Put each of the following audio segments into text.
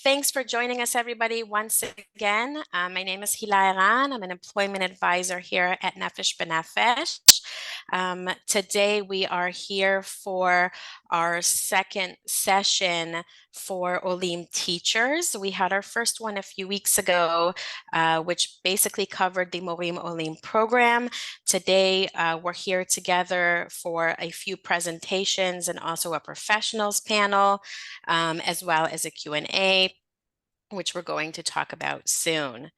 Thanks for joining us, everybody, once again. My name is Hila Eran. I'm an employment advisor here at Nefesh B'Nefesh. Today, we are here for our second session for Olim teachers. We had our first one a few weeks ago, which basically covered the Morim Olim program. Today, we're here together for a few presentations and also a professionals panel, as well as a Q&A, which we're going to talk about soon.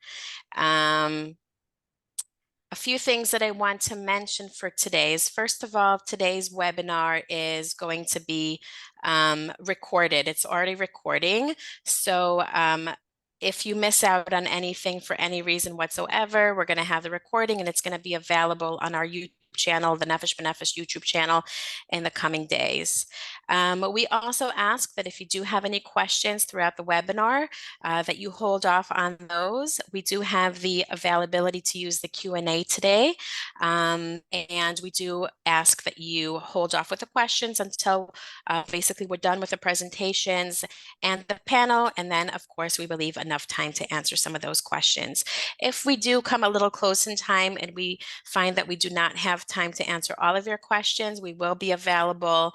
A few things that I want to mention for today's. First of all, today's webinar is going to be recorded. It's already recording. So if you miss out on anything for any reason whatsoever, we're going to have the recording and it's going to be available on our YouTube channel, the Nefesh B'Nefesh YouTube channel, in the coming days. We also ask that if you do have any questions throughout the webinar, that you hold off on those. We do have the availability to use the Q&A today, and we do ask that you hold off with the questions until basically we're done with the presentations and the panel, and then of course we will leave enough time to answer some of those questions. If we do come a little close in time and we find that we do not have time to answer all of your questions, we will be available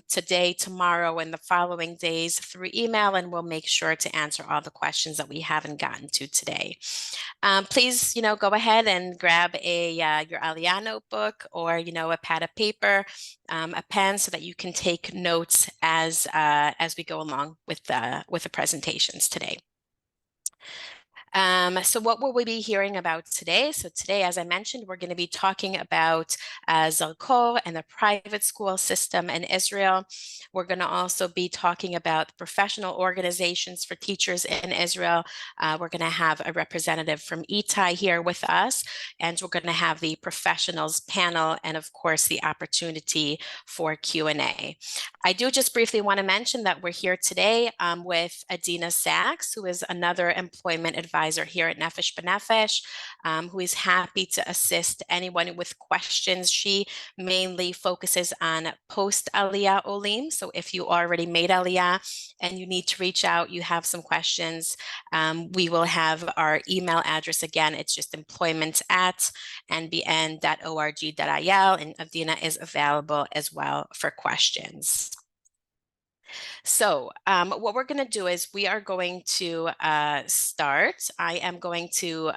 today, tomorrow, and the following days through email, and we'll make sure to answer all the questions that we haven't gotten to today. Please, go ahead and grab your Aliyah notebook or, a pad of paper, a pen, so that you can take notes as we go along with the presentations today. So what will we be hearing about today? So today, as I mentioned, we're going to be talking about Zalkor and the private school system in Israel. We're going to also be talking about professional organizations for teachers in Israel. We're going to have a representative from ETAI here with us, and we're going to have the professionals panel and, of course, the opportunity for Q&A. I do just briefly want to mention that we're here today with Adina Sachs, who is another employment advisor here at Nefesh B'Nefesh, who is happy to assist anyone with questions. She mainly focuses on post-Aliyah Olim. So if you already made Aliyah and you need to reach out, you have some questions, we will have our email address again. It's just employment@nbn.org.il, and Adina is available as well for questions. So what we're going to do is we are going to start. I am going to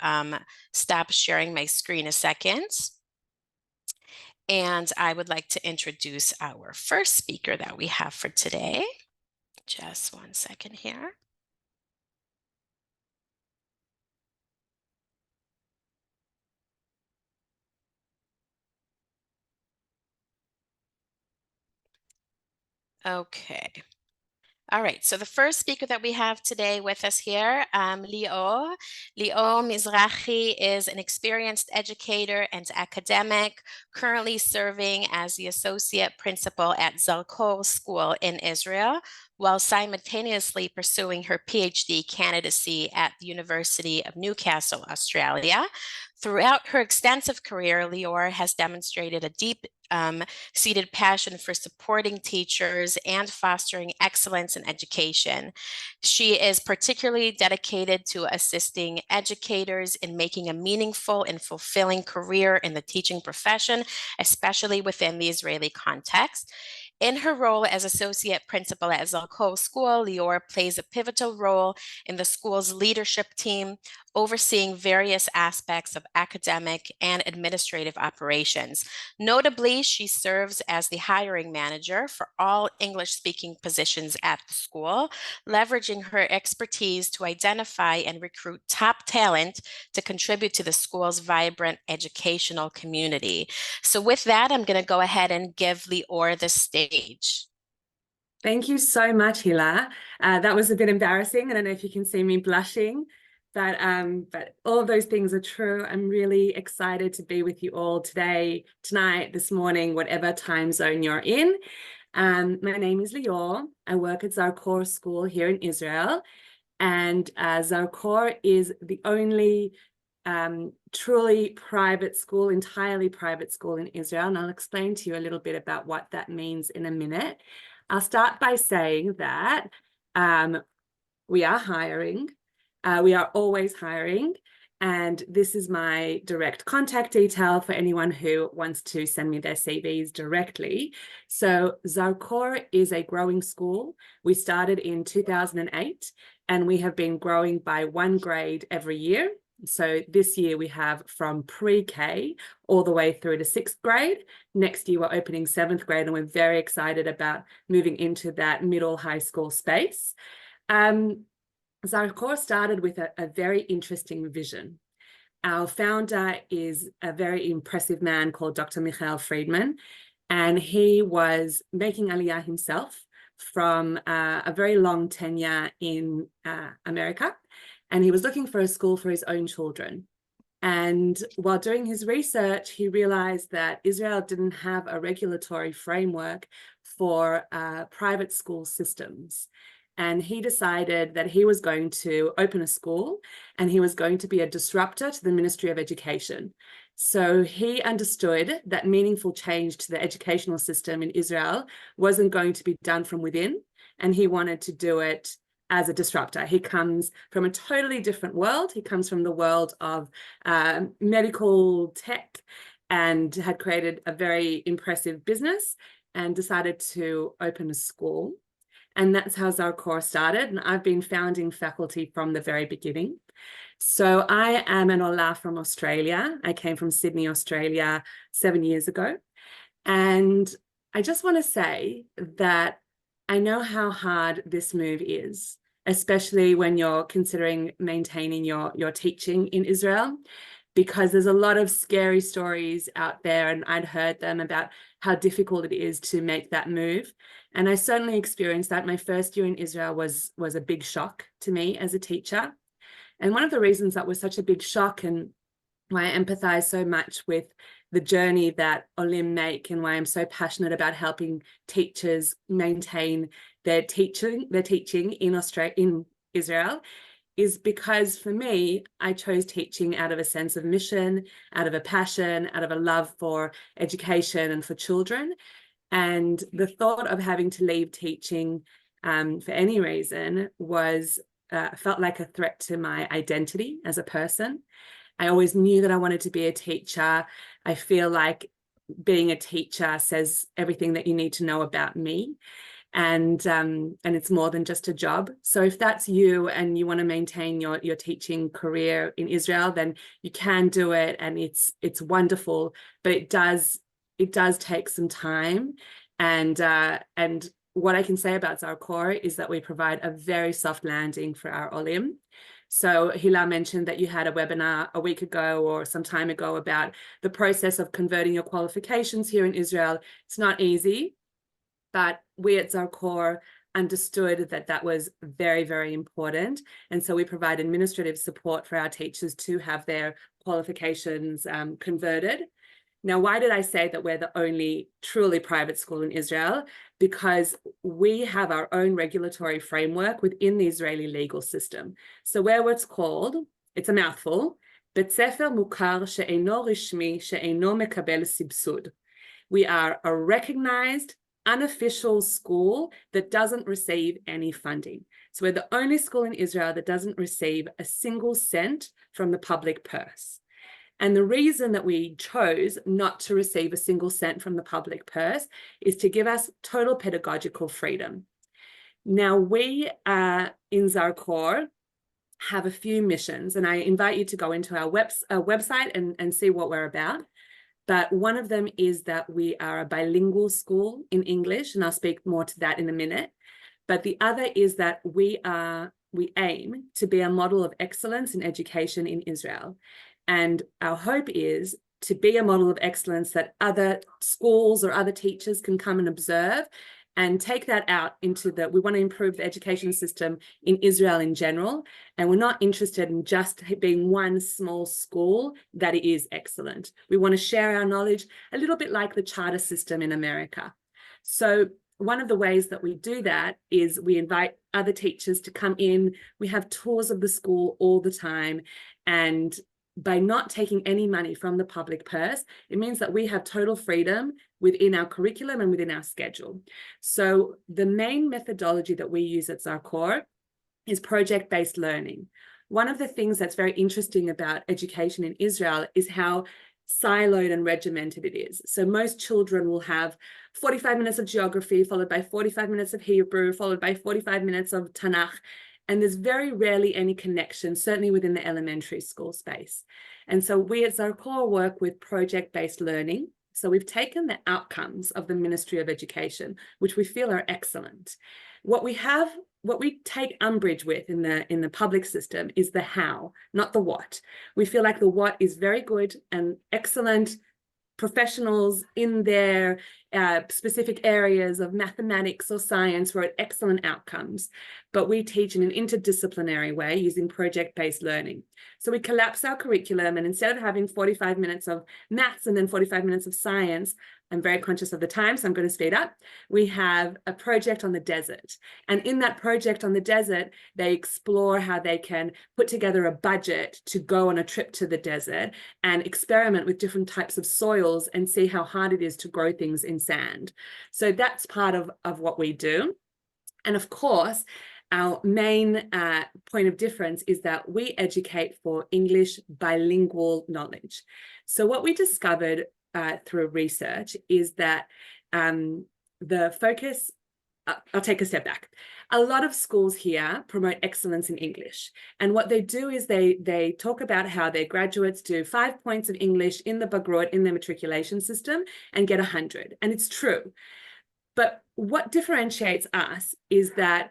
stop sharing my screen a second. And I would like to introduce our first speaker that we have for today. Just one second here. Okay. All right, so the first speaker that we have today with us here, Lior. Lior Mizrahi is an experienced educator and academic, currently serving as the associate principal at Zalkor School in Israel, while simultaneously pursuing her PhD candidacy at the University of Newcastle, Australia. Throughout her extensive career, Lior has demonstrated a deep-seated passion for supporting teachers and fostering excellence in education. She is particularly dedicated to assisting educators in making a meaningful and fulfilling career in the teaching profession, especially within the Israeli context. In her role as associate principal at Zalkor School, Lior plays a pivotal role in the school's leadership team, overseeing various aspects of academic and administrative operations. Notably, she serves as the hiring manager for all English-speaking positions at the school, leveraging her expertise to identify and recruit top talent to contribute to the school's vibrant educational community. So with that, I'm going to go ahead and give Lior the stage. Thank you so much, Hila. That was a bit embarrassing. I don't know if you can see me blushing, but all of those things are true. I'm really excited to be with you all today, tonight, this morning, whatever time zone you're in. My name is Lior. I work at Zalkor School here in Israel, and Zalkor is the only truly private school, entirely private school in Israel, and I'll explain to you a little bit about what that means in a minute. I'll start by saying that We are hiring. We are always hiring. And this is my direct contact detail for anyone who wants to send me their CVs directly. So Zarkor is a growing school. We started in 2008, and we have been growing by one grade every year. So this year we have from pre-K all the way through to sixth grade. Next year we're opening seventh grade, and we're very excited about moving into that middle high school space. Zarkor started with a very interesting vision. Our founder is a very impressive man called Dr. Michael Friedman, and he was making Aliyah himself from a very long tenure in America, and he was looking for a school for his own children. And while doing his research, he realized that Israel didn't have a regulatory framework for private school systems. And he decided that he was going to open a school, and he was going to be a disruptor to the Ministry of Education. So he understood that meaningful change to the educational system in Israel wasn't going to be done from within, and he wanted to do it as a disruptor. He comes from a totally different world. He comes from the world of medical tech, and had created a very impressive business and decided to open a school. And that's how Zarkor started. And I've been founding faculty from the very beginning. So I am an Ola from Australia. I came from Sydney, Australia 7 years ago. And I just want to say that I know how hard this move is, especially when you're considering maintaining your teaching in Israel, because there's a lot of scary stories out there, and I'd heard them about how difficult it is to make that move. And I certainly experienced that. My first year in Israel was a big shock to me as a teacher. And one of the reasons that was such a big shock, and why I empathize so much with the journey that Olim make, and why I'm so passionate about helping teachers maintain their teaching in Israel, is because for me, I chose teaching out of a sense of mission, out of a passion, out of a love for education and for children. And the thought of having to leave teaching for any reason was felt like a threat to my identity as a person. I always knew that I wanted to be a teacher. I feel like being a teacher says everything that you need to know about me. And it's more than just a job. So if that's you and you want to maintain your teaching career in Israel, then you can do it, and it's wonderful. But it does take some time. And what I can say about Zarkor is that we provide a very soft landing for our Olim. So Hila mentioned that you had a webinar a week ago or some time ago about the process of converting your qualifications here in Israel. It's not easy, but we at Zarkor understood that that was very, very important. And so we provide administrative support for our teachers to have their qualifications converted. Now, why did I say that we're the only truly private school in Israel? Because we have our own regulatory framework within the Israeli legal system. So we're what's called, it's a mouthful, Bet Sefer Mukar She'eino Rishmi She'eino Mekabel Sibsud. We are a recognized, unofficial school that doesn't receive any funding. So we're the only school in Israel that doesn't receive a single cent from the public purse. And the reason that we chose not to receive a single cent from the public purse is to give us total pedagogical freedom. Now, we in Zarkor have a few missions, and I invite you to go into our website and see what we're about. But one of them is that we are a bilingual school in English, and I'll speak more to that in a minute. But the other is that we aim to be a model of excellence in education in Israel. And our hope is to be a model of excellence that other schools or other teachers can come and observe and take that out into we want to improve the education system in Israel in general. And we're not interested in just being one small school that is excellent. We want to share our knowledge a little bit like the charter system in America. So one of the ways that we do that is we invite other teachers to come in. We have tours of the school all the time. And by not taking any money from the public purse, it means that we have total freedom within our curriculum and within our schedule. So the main methodology that we use at Zarkor is project-based learning. One of the things that's very interesting about education in Israel is how siloed and regimented it is. So most children will have 45 minutes of geography, followed by 45 minutes of Hebrew, followed by 45 minutes of Tanakh. And there's very rarely any connection, certainly within the elementary school space. And so we at Zarkor work with project-based learning. So we've taken the outcomes of the Ministry of Education, which we feel are excellent. What we take umbrage with in the public system is the how, not the what. We feel like the what is very good and excellent professionals in their specific areas of mathematics or science were at excellent outcomes, but we teach in an interdisciplinary way using project-based learning. So we collapse our curriculum, and instead of having 45 minutes of maths and then 45 minutes of science, I'm very conscious of the time, so I'm going to speed up. We have a project on the desert. And in that project on the desert, they explore how they can put together a budget to go on a trip to the desert and experiment with different types of soils and see how hard it is to grow things in sand. So that's part of what we do. And of course, our main point of difference is that we educate for English bilingual knowledge. So what we discovered through research is that the focus, I'll take a step back. A lot of schools here promote excellence in English. And what they do is they talk about how their graduates do 5 points of English in the Bagrut, in their matriculation system, and get 100. And it's true. But what differentiates us is that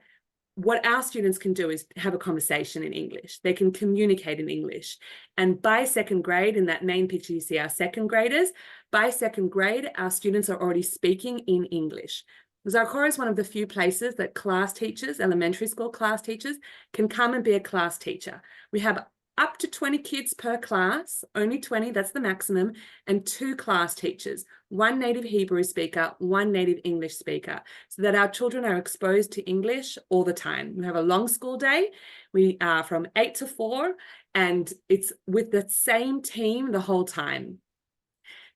what our students can do is have a conversation in English. They can communicate in English. And by second grade, in that main picture, you see our second graders. By second grade, our students are already speaking in English. Zarkor is one of the few places that class teachers, elementary school class teachers, can come and be a class teacher. We have up to 20 kids per class, only 20, that's the maximum, and 2 class teachers, 1 native Hebrew speaker, 1 native English speaker, so that our children are exposed to English all the time. We have a long school day. We are from 8 to 4, and it's with the same team the whole time.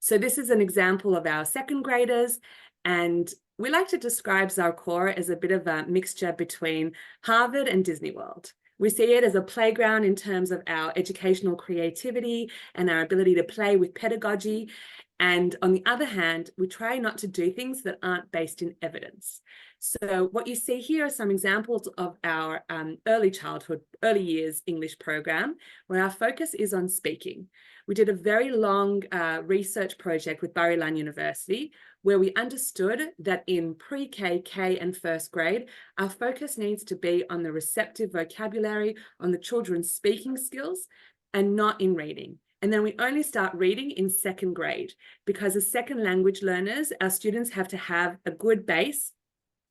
So this is an example of our second graders, and we like to describe Zarkor as a bit of a mixture between Harvard and Disney World. We see it as a playground in terms of our educational creativity and our ability to play with pedagogy. And on the other hand, we try not to do things that aren't based in evidence. So what you see here are some examples of our early childhood, early years English program, where our focus is on speaking. We did a very long research project with Bar-Ilan University, where we understood that in pre-K, K, and first grade, our focus needs to be on the receptive vocabulary, on the children's speaking skills, and not in reading. And then we only start reading in second grade, because as second language learners, our students have to have a good base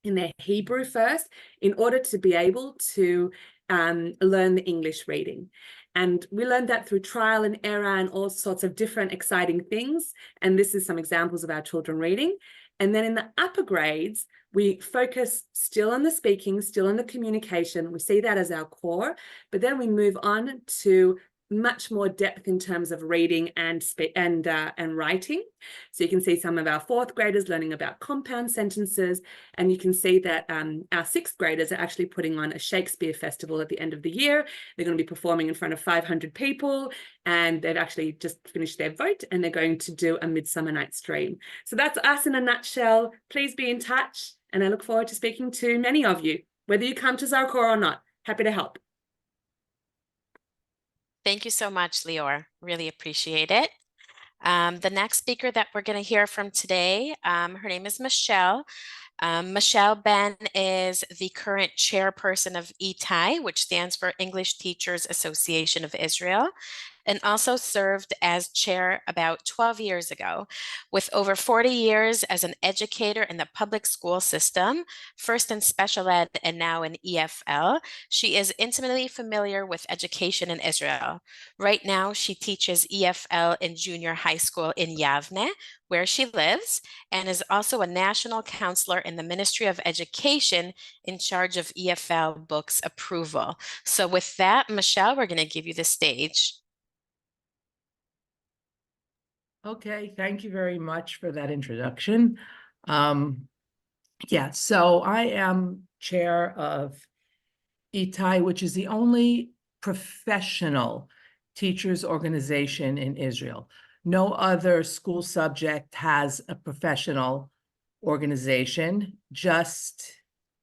in their Hebrew first in order to be able to learn the English reading. And we learned that through trial and error and all sorts of different exciting things. And this is some examples of our children reading. And then in the upper grades, we focus still on the speaking, still on the communication. We see that as our core, but then we move on to much more depth in terms of reading and writing. So you can see some of our 4th graders learning about compound sentences, and you can see that our 6th graders are actually putting on a Shakespeare festival at the end of the year. They're going to be performing in front of 500 people, and they've actually just finished their vote, and they're going to do a Midsummer Night's Dream. So that's us in a nutshell. Please be in touch, and I look forward to speaking to many of you, whether you come to Zarkor or not. Happy to help. Thank you so much, Lior. Really appreciate it. The next speaker that we're going to hear from today, her name is Michelle. Michelle Ben is the current chairperson of ETAI, which stands for English Teachers Association of Israel, and also served as chair about 12 years ago. With over 40 years as an educator in the public school system, first in special ed and now in EFL, she is intimately familiar with education in Israel. Right now, she teaches EFL in junior high school in Yavne, where she lives, and is also a national counselor in the Ministry of Education in charge of EFL books approval. So with that, Michelle, we're going to give you the stage. Okay, thank you very much for that introduction. Yeah, so I am chair of ETAI, which is the only professional teachers organization in Israel. No other school subject has a professional organization, just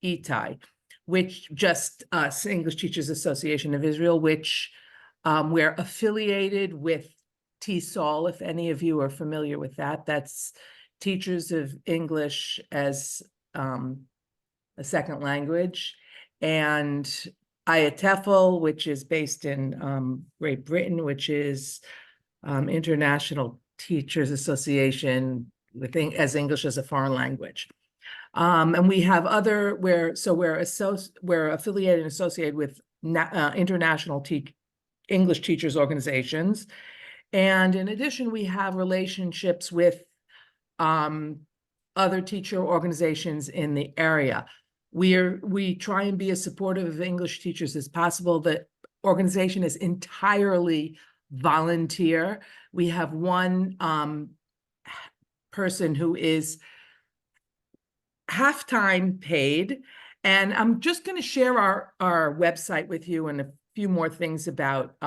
ETAI, which just us, English Teachers Association of Israel, which we're affiliated with TESOL, if any of you are familiar with that. That's Teachers of English as a second language, and ETAI, which is based in Great Britain, which is International Teachers Association as English as a foreign language. And we have other we're affiliated and associated with international English teachers organizations. And in addition, we have relationships with other teacher organizations in the area. We try and be as supportive of English teachers as possible. The organization is entirely volunteer. We have one person who is half-time paid. And I'm just going to share our website with you and a few more things about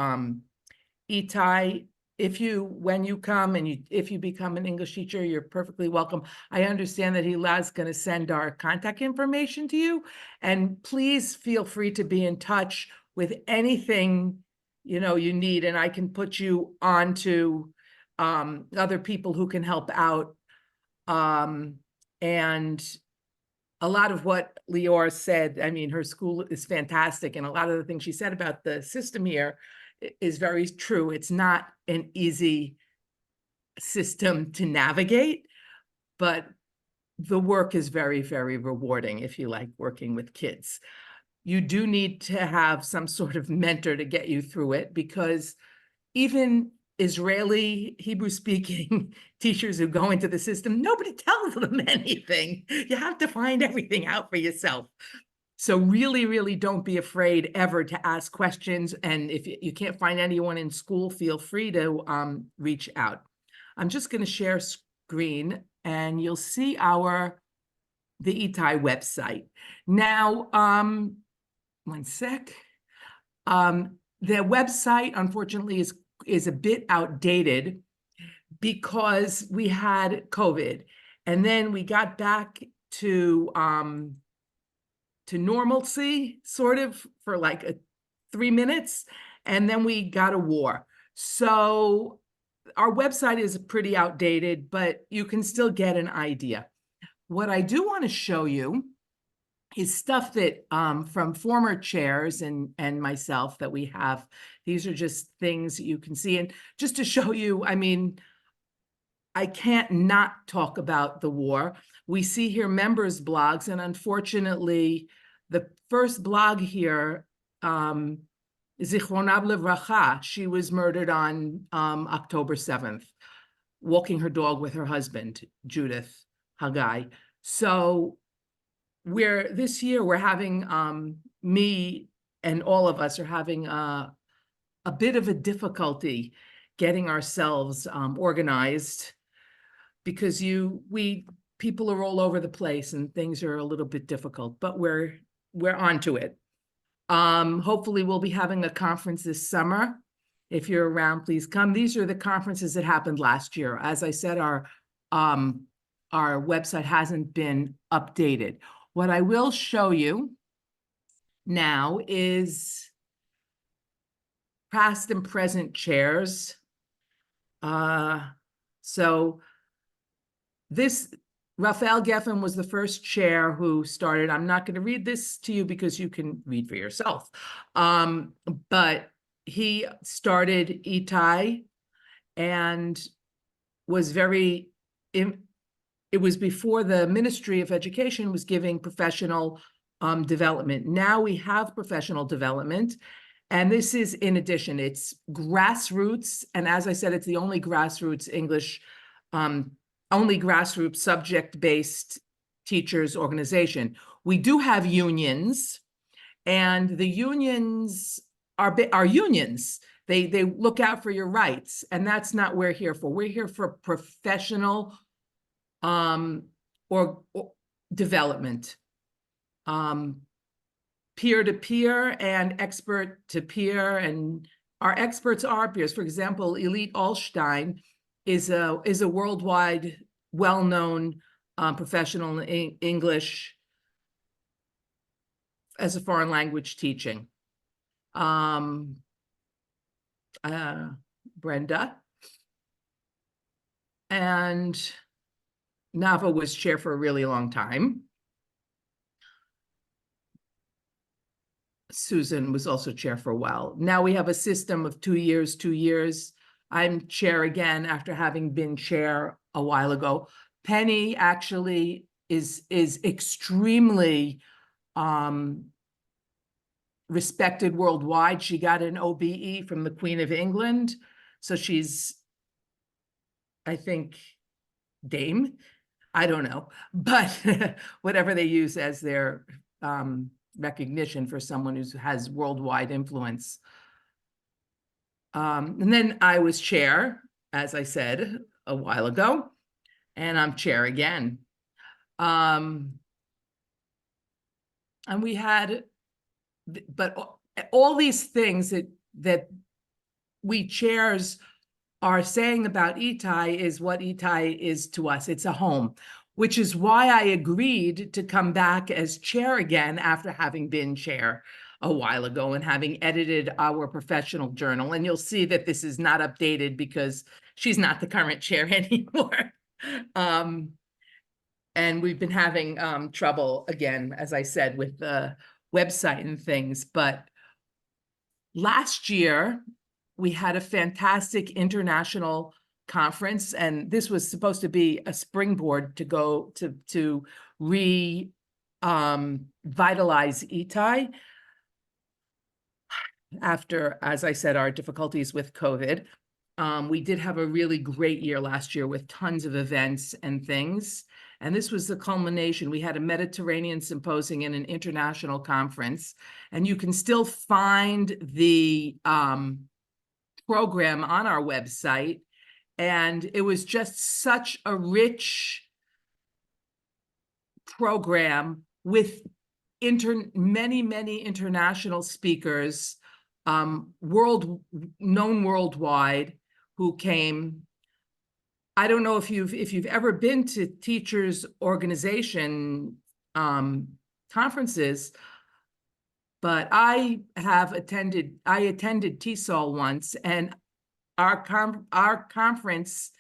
ETAI. When you come and if you become an English teacher, you're perfectly welcome. I understand that Hila's going to send our contact information to you, and please feel free to be in touch with anything you need, and I can put you on to other people who can help out. And a lot of what Lior said, I mean, her school is fantastic, and a lot of the things she said about the system here is very true. It's not an easy system to navigate, but the work is very, very rewarding if you like working with kids. You do need to have some sort of mentor to get you through it, because even Israeli Hebrew-speaking teachers who go into the system, nobody tells them anything. You have to find everything out for yourself. So really, really don't be afraid ever to ask questions. And if you can't find anyone in school, feel free to reach out. I'm just going to share screen, and you'll see the ETAI website. Now, one sec. The website, unfortunately, is a bit outdated because we had COVID, and then we got back to normalcy, sort of, for like 3 minutes, and then we got a war. So our website is pretty outdated, but you can still get an idea. What I do want to show you is stuff that from former chairs and myself that we have. These are just things that you can see. And just to show you, I mean, I can't not talk about the war. We see here members' blogs, and unfortunately, the first blog here, Zichrona Levracha, she was murdered on October 7th, walking her dog with her husband, Judith Haggai. So this year we're having, me and all of us are having a bit of a difficulty getting ourselves organized, because people are all over the place and things are a little bit difficult, but we're onto it. Hopefully we'll be having a conference this summer. If you're around, please come. These are the conferences that happened last year. As I said, our website hasn't been updated. What I will show you now is past and present chairs. So Raphael Geffen was the first chair who started. I'm not going to read this to you because you can read for yourself. But he started ETAI and was it was before the Ministry of Education was giving professional development. Now we have professional development. And this is in addition, it's grassroots. And as I said, it's the only grassroots English, only grassroots subject-based teachers organization. We do have unions, and the unions are unions. They look out for your rights, and that's not what we're here for. We're here for professional or development. peer-to-peer and expert-to-peer, and our experts are peers. For example, Elite Allstein is a worldwide well-known professional in English as a foreign language teaching. Brenda and Nava was chair for a really long time. Susan was also chair for a while. Now we have a system of 2 years, 2 years. I'm chair again after having been chair a while ago. Penny actually is extremely respected worldwide. She got an OBE from the Queen of England. So she's, I think, Dame. I don't know, but whatever they use as their recognition for someone who has worldwide influence. And then I was chair, as I said a while ago, and I'm chair again. And we had, but all these things that we chairs are saying about ETAI is what ETAI is to us. It's a home, which is why I agreed to come back as chair again after having been chair a while ago and having edited our professional journal. And you'll see that this is not updated because she's not the current chair anymore. And we've been having trouble, again, as I said, with the website and things. But last year, we had a fantastic international conference, and this was supposed to be a springboard to go to revitalize ETAI after, as I said, our difficulties with COVID. We did have a really great year last year with tons of events and things. And this was the culmination. We had a Mediterranean symposium and an international conference, and you can still find the program on our website. And it was just such a rich program with many international speakers, known worldwide, who came. I don't know if you've ever been to teachers organization conferences, but I attended TESOL once, and our conference,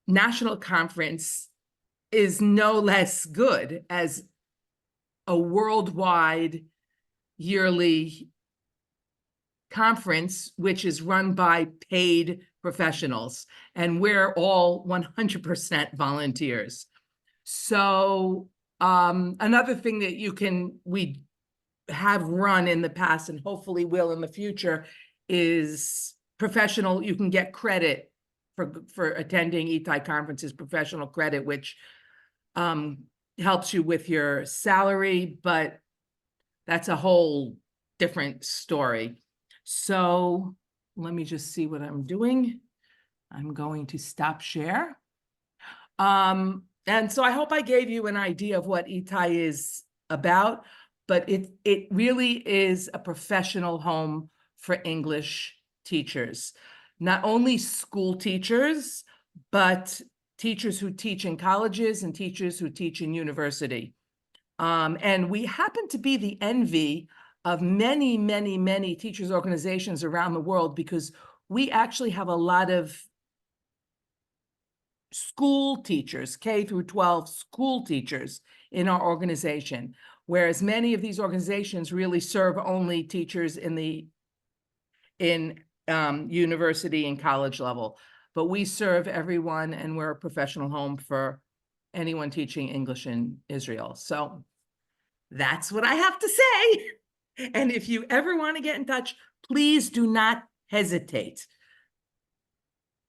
national conference, is no less good as a worldwide yearly conference, which is run by paid professionals, and we're all 100% volunteers. So another thing that we have run in the past and hopefully will in the future is professional. You can get credit for attending ETAI conferences, professional credit, which helps you with your salary, but that's a whole different story. So let me just see what I'm doing. I'm going to stop share. And so I hope I gave you an idea of what ETAI is about, but it really is a professional home for English teachers. Not only school teachers, but teachers who teach in colleges and teachers who teach in university. And we happen to be the envy of many teachers organizations around the world, because we actually have a lot of school teachers, K through 12 school teachers in our organization, whereas many of these organizations really serve only teachers in university and college level. But we serve everyone, and we're a professional home for anyone teaching English in Israel. So that's what I have to say. And if you ever want to get in touch, please do not hesitate.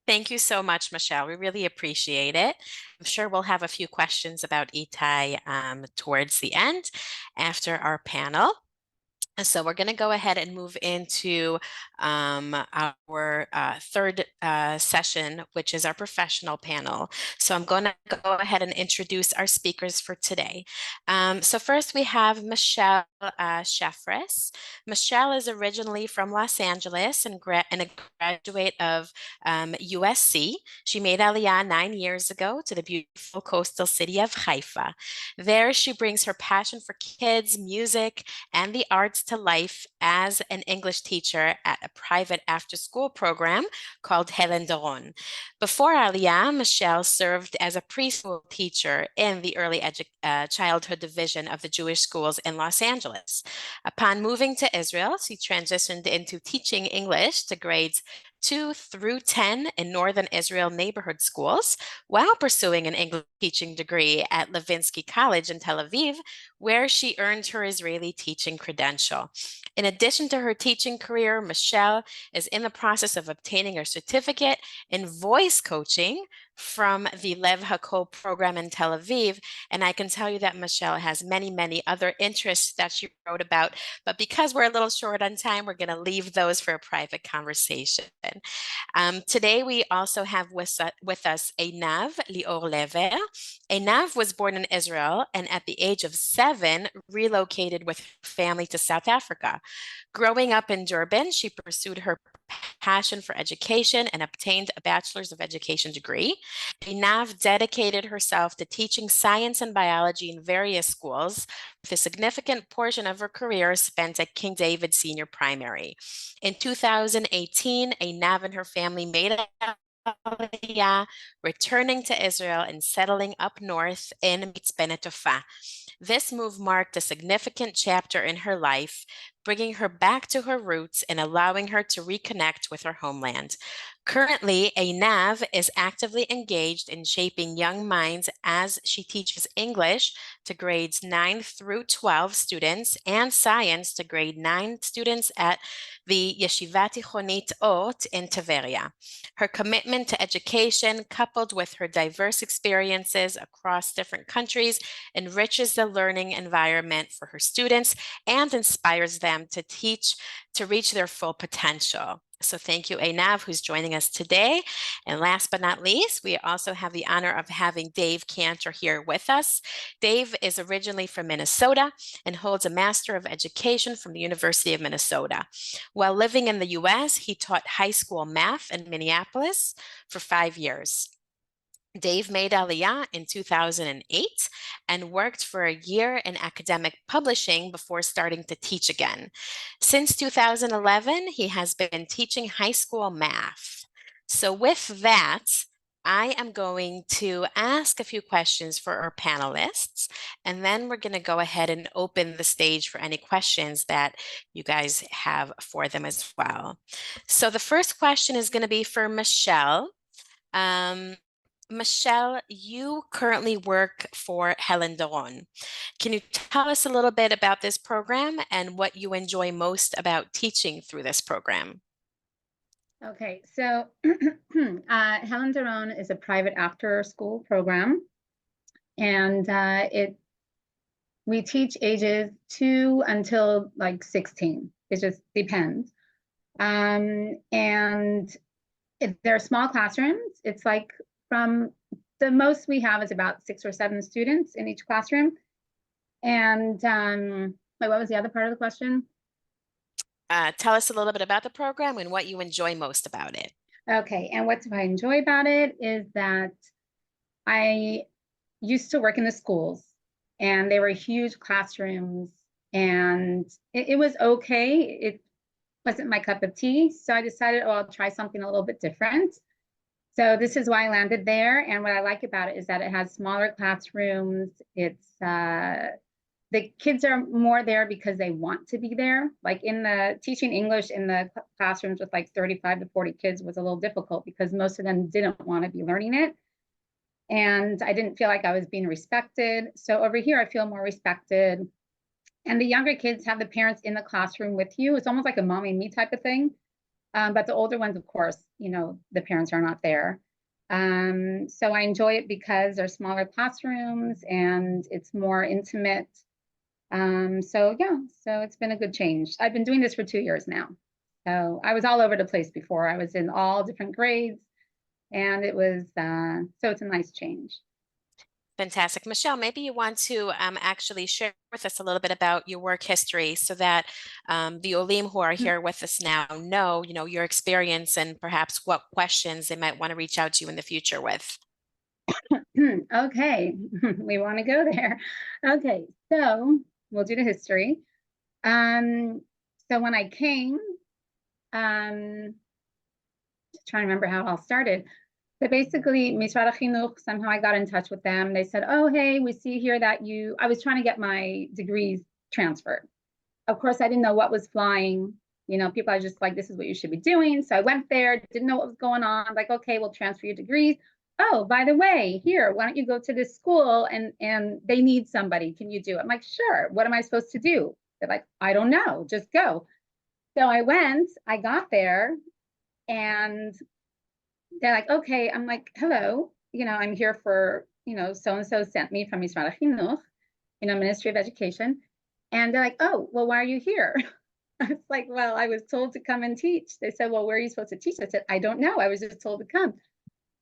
Thank you so much, Michelle. We really appreciate it. I'm sure we'll have a few questions about ETAI towards the end after our panel. So we're going to go ahead and move into our third session, which is our professional panel. So I'm going to go ahead and introduce our speakers for today. So first we have Michelle Shafres. Michelle is originally from Los Angeles and a graduate of USC. She made Aliyah 9 years ago to the beautiful coastal city of Haifa. There, she brings her passion for kids, music, and the arts to life as an English teacher at a private after-school program called Helen Doron. Before Aliyah, Michelle served as a preschool teacher in the early childhood division of the Jewish schools in Los Angeles. Upon moving to Israel, she transitioned into teaching English to grades 2 through 10 in Northern Israel neighborhood schools while pursuing an English teaching degree at Levinsky College in Tel Aviv, where she earned her Israeli teaching credential. In addition to her teaching career, Michelle is in the process of obtaining a certificate in voice coaching from the Lev HaKol program in Tel Aviv. And I can tell you that Michelle has many, many other interests that she wrote about. But because we're a little short on time, we're going to leave those for a private conversation. Today, we also have with us Einav Lior Lever. Einav was born in Israel and at the age of 7, relocated with her family to South Africa. Growing up in Durban, she pursued her passion for education and obtained a bachelor's of education degree. Einav dedicated herself to teaching science and biology in various schools, with a significant portion of her career spent at King David Senior Primary. In 2018, Einav and her family made Aliyah, returning to Israel and settling up north in Mitzpe Netofa. This move marked a significant chapter in her life, bringing her back to her roots and allowing her to reconnect with her homeland. Currently, Einav is actively engaged in shaping young minds as she teaches English to grades 9 through 12 students and science to grade 9 students at the Yeshiva Tichonit Ot in Tiberia. Her commitment to education, coupled with her diverse experiences across different countries, enriches the learning environment for her students and inspires them to teach to reach their full potential. So thank you, Einav, who's joining us today. And last but not least, we also have the honor of having Dave Cantor here with us. Dave is originally from Minnesota and holds a Master of Education from the University of Minnesota. While living in the US, he taught high school math in Minneapolis for 5 years. Dave made Aliyah in 2008 and worked for a year in academic publishing before starting to teach again. Since 2011, he has been teaching high school math. So with that, I am going to ask a few questions for our panelists, and then we're going to go ahead and open the stage for any questions that you guys have for them as well. So the first question is going to be for Michelle. Michelle, you currently work for Helen Doron. Can you tell us a little bit about this program and what you enjoy most about teaching through this program? Okay, so Helen Doron is a private after-school program, and we teach ages 2 until like 16. It just depends. And they're small classrooms. It's like from the most we have is about 6 or 7 students in each classroom. And what was the other part of the question? Tell us a little bit about the program and what you enjoy most about it. Okay, and what I enjoy about it is that I used to work in the schools, and they were huge classrooms, and it was okay. It wasn't my cup of tea, so I decided, oh, I'll try something a little bit different. So this is why I landed there, and what I like about it is that it has smaller classrooms. It's the kids are more there because they want to be there. Like in the teaching English in the classrooms with like 35 to 40 kids was a little difficult because most of them didn't want to be learning it. And I didn't feel like I was being respected. So over here, I feel more respected. And the younger kids have the parents in the classroom with you. It's almost like a mommy and me type of thing. But the older ones, of course, you know, the parents are not there. So I enjoy it because they're smaller classrooms and it's more intimate. So yeah, so it's been a good change. I've been doing this for 2 years now. So I was all over the place before. I was in all different grades, and it was, so it's a nice change. Fantastic. Michelle, maybe you want to actually share with us a little bit about your work history so that the Olim who are here with us now know, your experience and perhaps what questions they might want to reach out to you in the future with. Okay, we want to go there. Okay, so we'll do the history. So when I came, just trying to remember how it all started. So basically, Mishrad HaChinuch, somehow I got in touch with them. They said, oh, hey, we see here that I was trying to get my degrees transferred. Of course, I didn't know what was flying. People are just like, this is what you should be doing. So I went there, didn't know what was going on. Like, okay, we'll transfer your degrees. Oh, by the way, here, why don't you go to this school and they need somebody. Can you do it? I'm like, sure. What am I supposed to do? They're like, I don't know. Just go. So I went, I got there, and they're like, okay. I'm like, hello, I'm here for, so-and-so sent me from Mishrad HaChinuch, Ministry of Education. And they're like, oh, well, why are you here? I was like, well, I was told to come and teach. They said, well, where are you supposed to teach? I said, I don't know. I was just told to come.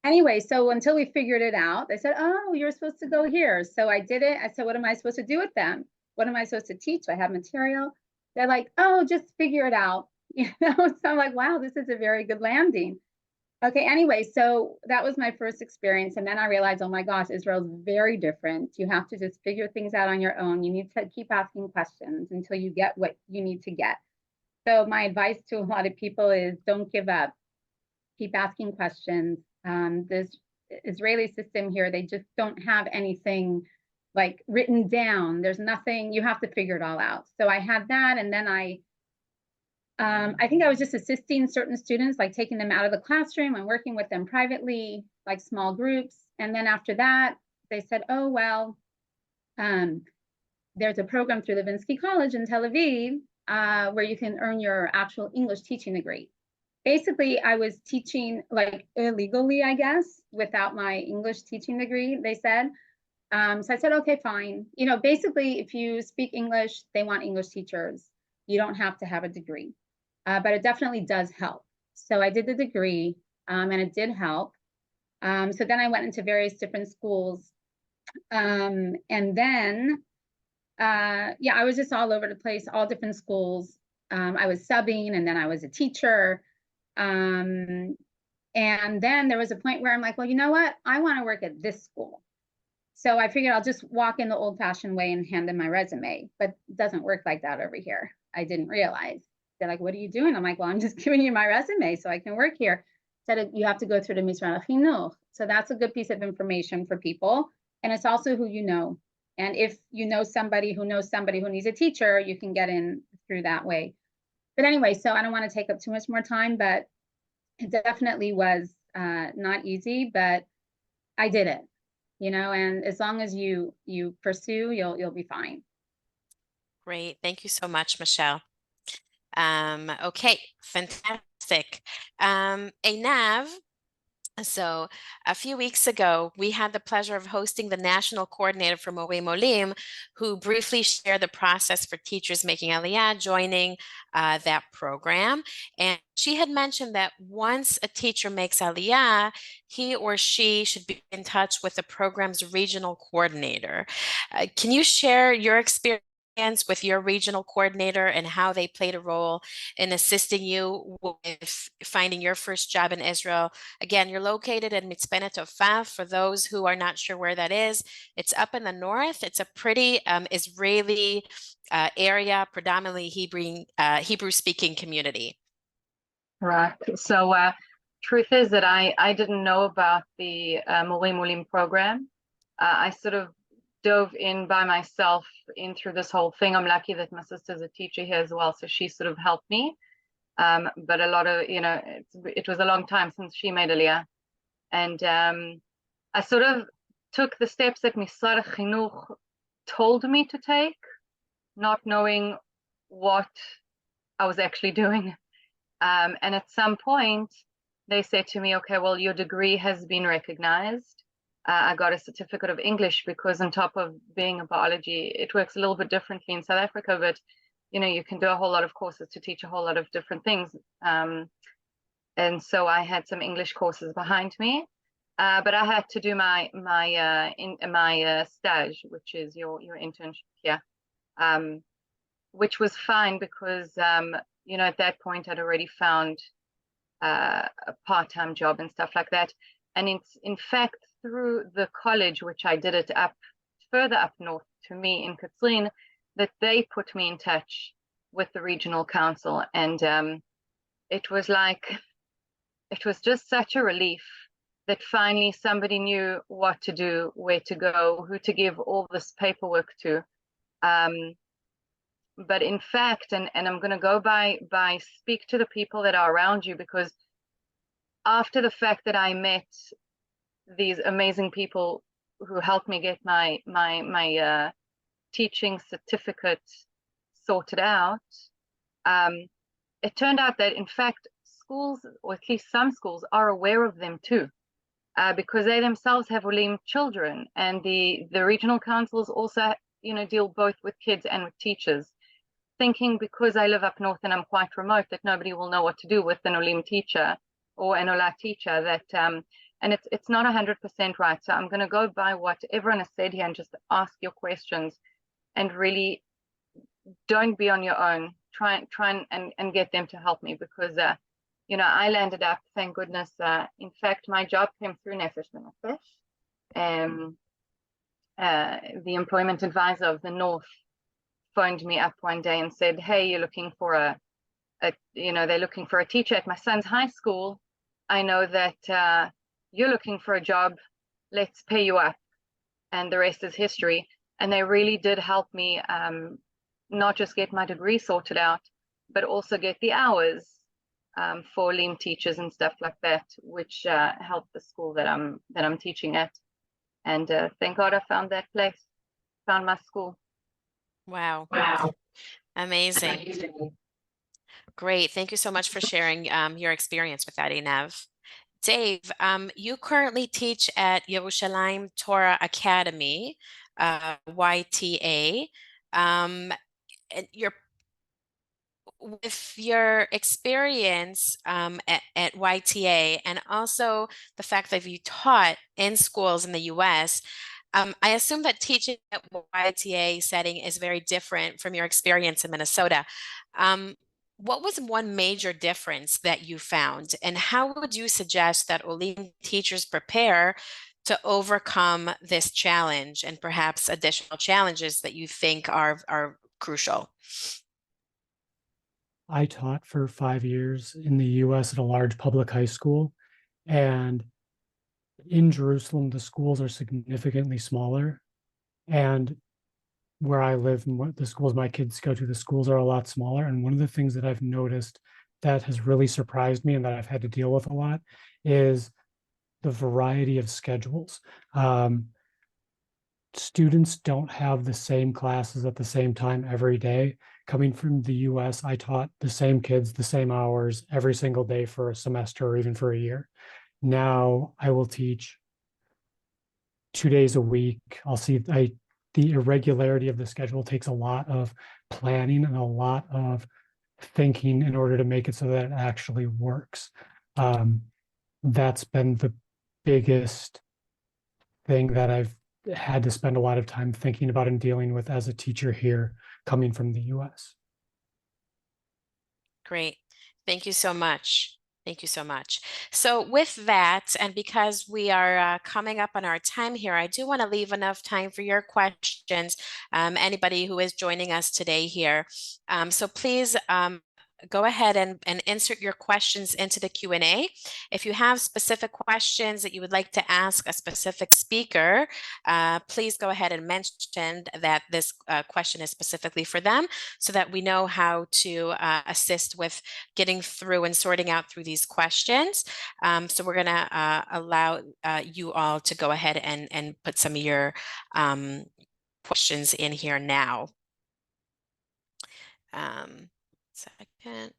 Anyway, so until we figured it out, they said, oh, you're supposed to go here. So I did it. I said, what am I supposed to do with them? What am I supposed to teach? I have material. They're like, oh, just figure it out. So I'm like, wow, this is a very good landing. Okay, anyway, so that was my first experience. And then I realized, oh my gosh, Israel's very different. You have to just figure things out on your own. You need to keep asking questions until you get what you need to get. So my advice to a lot of people is don't give up. Keep asking questions. This Israeli system here, they just don't have anything like written down. There's nothing, you have to figure it all out. So I had that, and then I think I was just assisting certain students, like taking them out of the classroom and working with them privately, like small groups. And then after that, they said, oh, well, there's a program through Levinsky College in Tel Aviv where you can earn your actual English teaching degree. Basically, I was teaching like illegally, I guess, without my English teaching degree, they said. So I said, okay, fine. Basically, if you speak English, they want English teachers. You don't have to have a degree. But it definitely does help. So I did the degree, and it did help. So then I went into various different schools. And then, I was just all over the place, all different schools. I was subbing, and then I was a teacher. And then there was a point where I'm like, well, you know what? I want to work at this school. So I figured I'll just walk in the old-fashioned way and hand in my resume. But it doesn't work like that over here. I didn't realize. They're like, what are you doing? I'm like, well, I'm just giving you my resume so I can work here. Said you have to go through the Mishrad HaChinuch. So that's a good piece of information for people. And it's also who you know. And if you know somebody who knows somebody who needs a teacher, you can get in through that way. But anyway, so I don't want to take up too much more time, but it definitely was not easy, but I did it, and as long as you pursue, you'll be fine. Great. Thank you so much, Michelle. Okay, fantastic. Einav, so a few weeks ago, we had the pleasure of hosting the national coordinator for Morim Olim, who briefly shared the process for teachers making Aliyah, joining that program. And she had mentioned that once a teacher makes Aliyah, he or she should be in touch with the program's regional coordinator. Can you share your experience with your regional coordinator and how they played a role in assisting you with finding your first job in Israel? Again, you're located in Mitzpenet Ofaf. For those who are not sure where that is, it's up in the north. It's a pretty Israeli area, predominantly Hebrew-speaking community. Right. So truth is that I didn't know about the Morim Olim program. I sort of dove in by myself in through this whole thing. I'm lucky that my sister's a teacher here as well, so she sort of helped me. But a lot of, it was a long time since she made Aliyah. And I sort of took the steps that Mishrad HaChinuch told me to take, not knowing what I was actually doing. And at some point, they said to me, okay, well, your degree has been recognized. I got a certificate of English because on top of being a biology, it works a little bit differently in South Africa, but you can do a whole lot of courses to teach a whole lot of different things. And so I had some English courses behind me. but I had to do my stage, which is your internship here, which was fine because you know, at that point I'd already found a part-time job and stuff like that. And in fact, through the college, which I did it further up north to me in Katzrin, that they put me in touch with the regional council, and it was just such a relief that finally somebody knew what to do, where to go, who to give all this paperwork to. But in fact, and I'm going to go by speak to the people that are around you, because after the fact that I met these amazing people who helped me get my teaching certificate sorted out, it turned out that in fact schools, or at least some schools, are aware of them too, because they themselves have Olim children, and the regional councils also, you know, deal both with kids and with teachers, thinking because I live up north and I'm quite remote that nobody will know what to do with an Olim teacher or an Ola teacher, that and it's not 100% right. So I'm going to go by what everyone has said here and just ask your questions, and really don't be on your own. Try and get them to help me, because you know, I landed up, thank goodness. In fact, my job came through Nefesh B'Nefesh. The employment advisor of the North phoned me up one day and said, "Hey, you're looking for you know, they're looking for a teacher at my son's high school. I know that you're looking for a job. Let's pay you up." And the rest is history. And they really did help me, not just get my degree sorted out, but also get the hours for Olim teachers and stuff like that, which helped the school that I'm teaching at. And thank God I found that place, found my school. Wow. Amazing. Great. Thank you so much for sharing your experience with that, Inav. Dave, you currently teach at Yerushalayim Torah Academy, YTA. And with your experience at YTA, and also the fact that you taught in schools in the US, I assume that teaching at YTA setting is very different from your experience in Minnesota. What was one major difference that you found, and how would you suggest that Olim teachers prepare to overcome this challenge and perhaps additional challenges that you think are crucial? I taught for 5 years in the US at a large public high school, and in Jerusalem, the schools are significantly smaller. And where I live and what the schools my kids go to, the schools are a lot smaller. And one of the things that I've noticed that has really surprised me and that I've had to deal with a lot is the variety of schedules. Students don't have the same classes at the same time every day. Coming from the US, I taught the same kids the same hours every single day for a semester or even for a year. Now I will teach 2 days a week. The irregularity of the schedule takes a lot of planning and a lot of thinking in order to make it so that it actually works. That's been the biggest thing that I've had to spend a lot of time thinking about and dealing with as a teacher here coming from the US. Great. Thank you so much. Thank you so much. So with that, and because we are coming up on our time here, I do want to leave enough time for your questions, anybody who is joining us today here. So please go ahead and insert your questions into the Q&A. If you have specific questions that you would like to ask a specific speaker, please go ahead and mention that this question is specifically for them, so that we know how to assist with getting through and sorting out through these questions. So we're going to allow you all to go ahead and put some of your questions in here now. Second.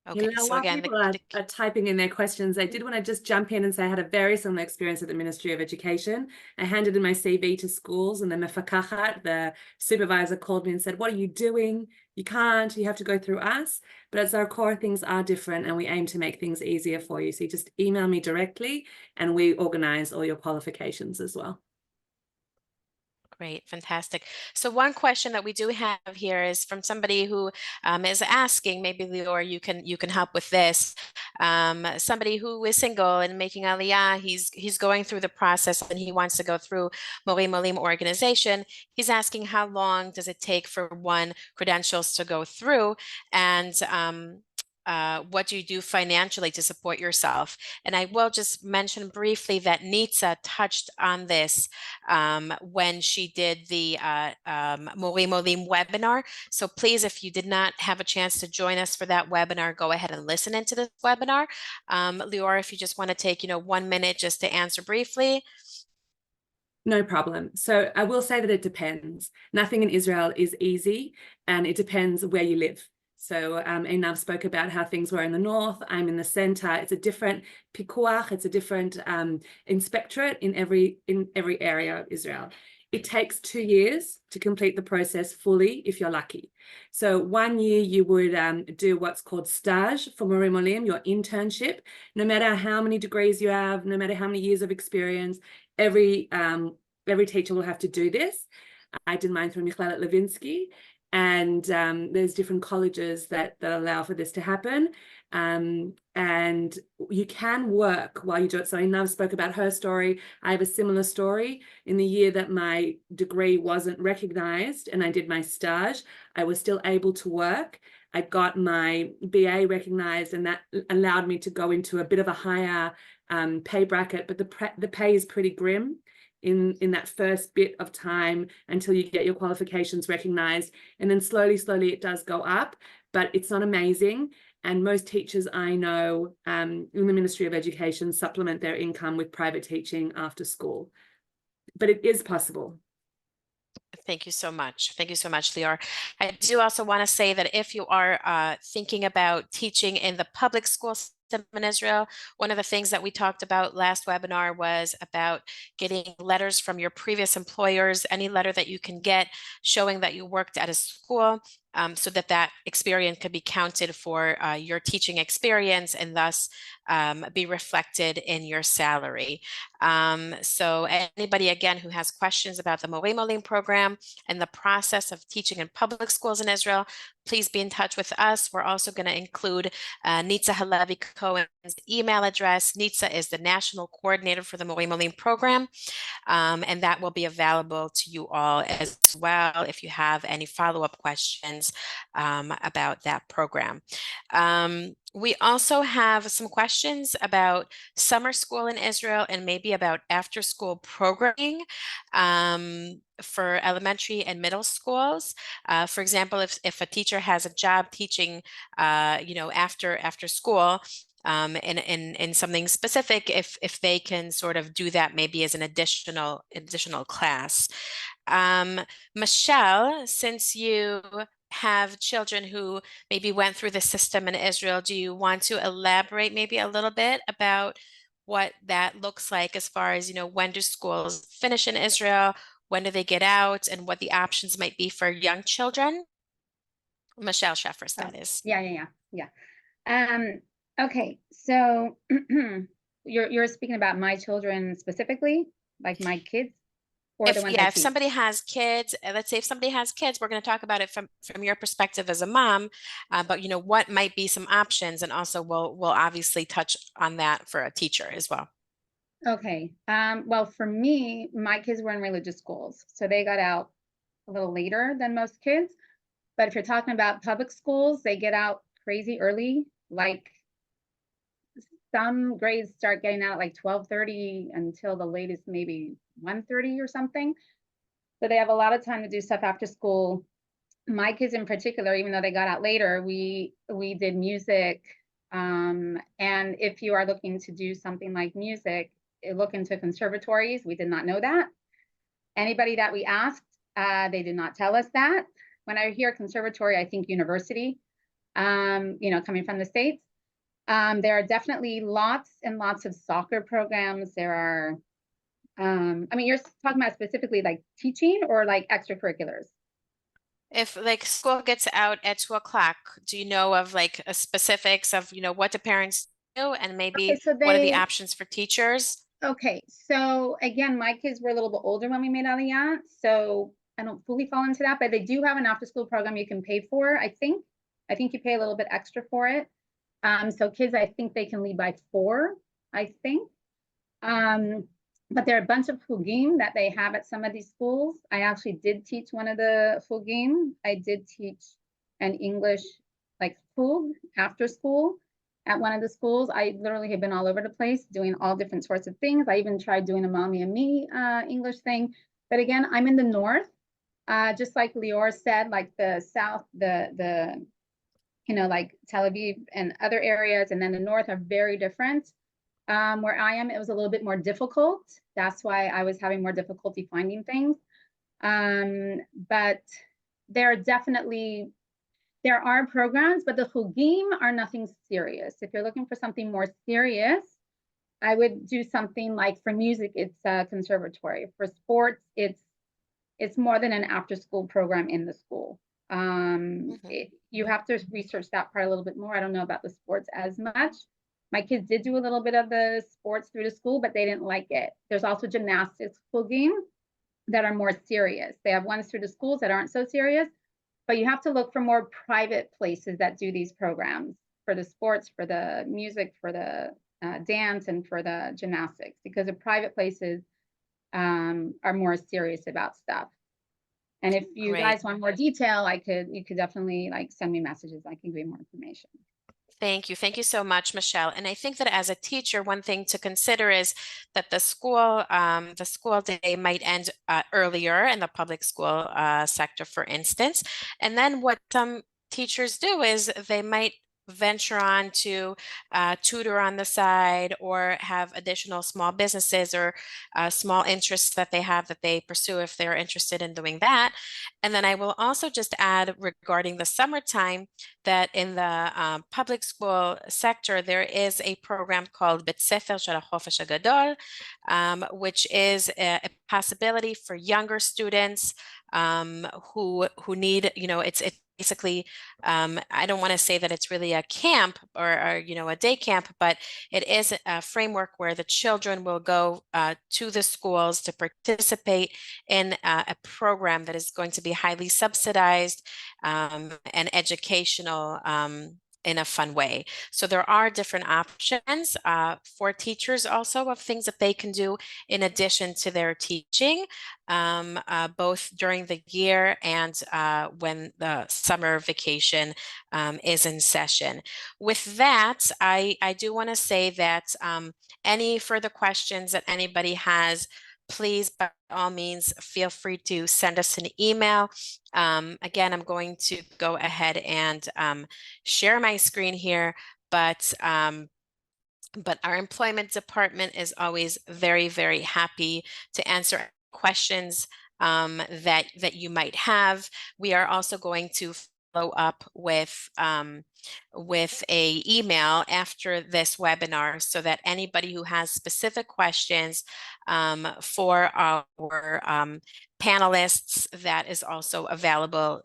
Okay, Now, so while again, people are typing in their questions, I did want to just jump in and say I had a very similar experience at the Ministry of Education. I handed in my CV to schools, and then the supervisor, called me and said, "What are you doing? You can't, you have to go through us." But as our core things are different and we aim to make things easier for you. So you just email me directly and we organize all your qualifications as well. Great, fantastic. So one question that we do have here is from somebody who is asking, maybe Lior, you can help with this. Somebody who is single and making Aliyah, he's going through the process and he wants to go through Morim Olim organization. He's asking how long does it take for one credentials to go through, and what do you do financially to support yourself? And I will just mention briefly that Nitsa touched on this when she did the Morim Olim webinar. So please, if you did not have a chance to join us for that webinar, go ahead and listen into this webinar. Lior, if you just want to take, 1 minute just to answer briefly. No problem. So I will say that it depends. Nothing in Israel is easy, and it depends where you live. So Einav spoke about how things were in the north. I'm in the center. It's a different pikuach. It's a different inspectorate in every area of Israel. It takes 2 years to complete the process fully if you're lucky. So 1 year you would do what's called stage for Morim Olim, your internship. No matter how many degrees you have, no matter how many years of experience, every teacher will have to do this. I did mine through Michlelet Levinsky, and there's different colleges that allow for this to happen. And you can work while you do it. So Einav spoke about her story. I have a similar story. In the year that my degree wasn't recognized and I did my stage, I was still able to work. I got my BA recognized, and that allowed me to go into a bit of a higher pay bracket, but the pay is pretty grim in that first bit of time until you get your qualifications recognized. And then slowly it does go up, but it's not amazing. And most teachers I know in the Ministry of Education supplement their income with private teaching after school. But it is possible. Thank you so much. Thank you so much, Lior. I do also want to say that if you are thinking about teaching in the public school system in Israel, one of the things that we talked about last webinar was about getting letters from your previous employers, any letter that you can get showing that you worked at a school, so that experience could be counted for your teaching experience and thus be reflected in your salary. So anybody, again, who has questions about the Morim Olim program and the process of teaching in public schools in Israel, please be in touch with us. We're also going to include Nitsa Halevi Cohen's email address. Nitsa is the national coordinator for the Morim Olim program, and that will be available to you all as well if you have any follow-up questions about that program. We also have some questions about summer school in Israel and maybe about after-school programming for elementary and middle schools. For example, if a teacher has a job teaching, after school, in something specific, if they can sort of do that maybe as an additional class. Michelle, since you have children who maybe went through the system in Israel, do you want to elaborate maybe a little bit about what that looks like as far as, when do schools finish in Israel, when do they get out, and what the options might be for young children? Michelle Sheffers, that is. Yeah. Okay, so you're speaking about my children specifically, like my kids, or the ones I If teach? somebody has kids, let's say if somebody has kids, we're going to talk about it from your perspective as a mom, but what might be some options, and also we'll obviously touch on that for a teacher as well. Okay, well, for me, my kids were in religious schools, so they got out a little later than most kids. But if you're talking about public schools, they get out crazy early. Like some grades start getting out at like 12:30 until the latest maybe 1:30 or something. So they have a lot of time to do stuff after school. My kids in particular, even though they got out later, we did music. And if you are looking to do something like music, look into conservatories. We did not know that. Anybody that we asked, they did not tell us that. When I hear conservatory, I think university. coming from the States. There are definitely lots and lots of soccer programs. There are, you're talking about specifically like teaching or like extracurriculars? If like school gets out at 2 o'clock, do you know of like a specifics of, what do parents do and maybe Okay, so what are the options for teachers? Okay, so again, my kids were a little bit older when we made Aliyah, so I don't fully fall into that, but they do have an after-school program you can pay for, I think. I think you pay a little bit extra for it. So kids, I think they can leave by 4, I think. But there are a bunch of hugim that they have at some of these schools. I actually did teach one of the hugim. I did teach an English like hug after school at one of the schools. I literally have been all over the place doing all different sorts of things. I even tried doing a mommy and me English thing. But again, I'm in the north. Just like Lior said, like the south, the like Tel Aviv and other areas, and then the north are very different. Where I am, it was a little bit more difficult. That's why I was having more difficulty finding things. But there are programs, but the hugim are nothing serious. If you're looking for something more serious, I would do something like for music, it's a conservatory. For sports, it's more than an after-school program in the school. You have to research that part a little bit more. I don't know about the sports as much. My kids did do a little bit of the sports through the school, but they didn't like it. There's also gymnastics hugim that are more serious. They have ones through the schools that aren't so serious, but you have to look for more private places that do these programs for the sports, for the music, for the dance, and for the gymnastics, because the private places are more serious about stuff. And if you guys want more detail, you could definitely like send me messages. I can give you more information. Thank you. Thank you so much, Michelle. And I think that as a teacher, one thing to consider is that the school day might end earlier in the public school sector, for instance. And then what some teachers do is they might venture on to tutor on the side or have additional small businesses or small interests that they have that they pursue if they're interested in doing that. And then I will also just add regarding the summertime that in the public school sector, there is a program called Bet Sefer Shel HaChofesh HaGadol, which is a possibility for younger students who need, it's basically, I don't want to say that it's really a camp or a day camp, but it is a framework where the children will go to the schools to participate in a program that is going to be highly subsidized and educational in a fun way. So there are different options for teachers also of things that they can do in addition to their teaching, both during the year and when the summer vacation is in session. With that, I do want to say that any further questions that anybody has, please, by all means, feel free to send us an email. Again, I'm going to go ahead and share my screen here, but our employment department is always very, very happy to answer questions that you might have. We are also going to follow up with a email after this webinar so that anybody who has specific questions for our panelists, that is also available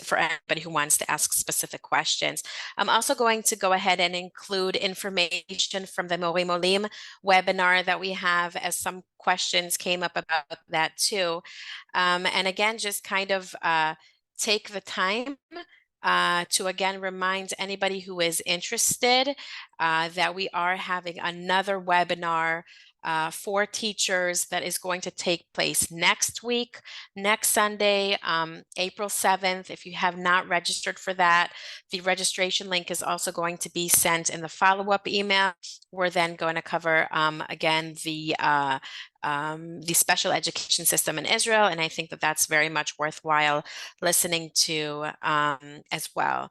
for anybody who wants to ask specific questions. I'm also going to go ahead and include information from the Morim Olim webinar that we have, as some questions came up about that too. And again, just kind of take the time to again remind anybody who is interested that we are having another webinar for teachers that is going to take place next week, next Sunday, April 7th. If you have not registered for that, the registration link is also going to be sent in the follow-up email. We're then going to cover again the special education system in Israel, and I think that that's very much worthwhile listening to as well.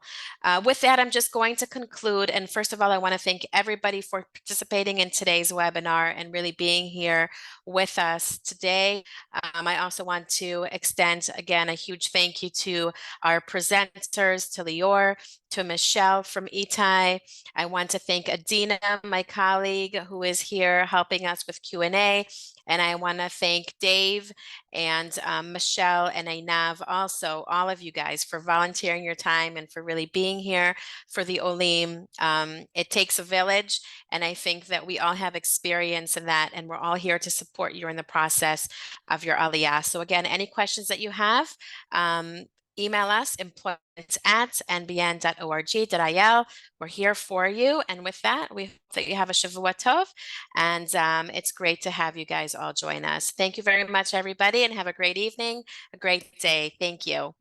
With that, I'm just going to conclude, and first of all, I want to thank everybody for participating in today's webinar and really being here with us today. I also want to extend again a huge thank you to our presenters, to Lior, to Michelle from ETAI. I want to thank Adina, my colleague, who is here helping us with Q&A. And I want to thank Dave and Michelle and Einav, also all of you guys, for volunteering your time and for really being here for the Olim. It takes a village, and I think that we all have experience in that, and we're all here to support you in the process of your Aliyah. So again, any questions that you have, email us, employment@nbn.org.il. We're here for you. And with that, we hope that you have a Shavua Tov. And it's great to have you guys all join us. Thank you very much, everybody, and have a great evening, a great day. Thank you.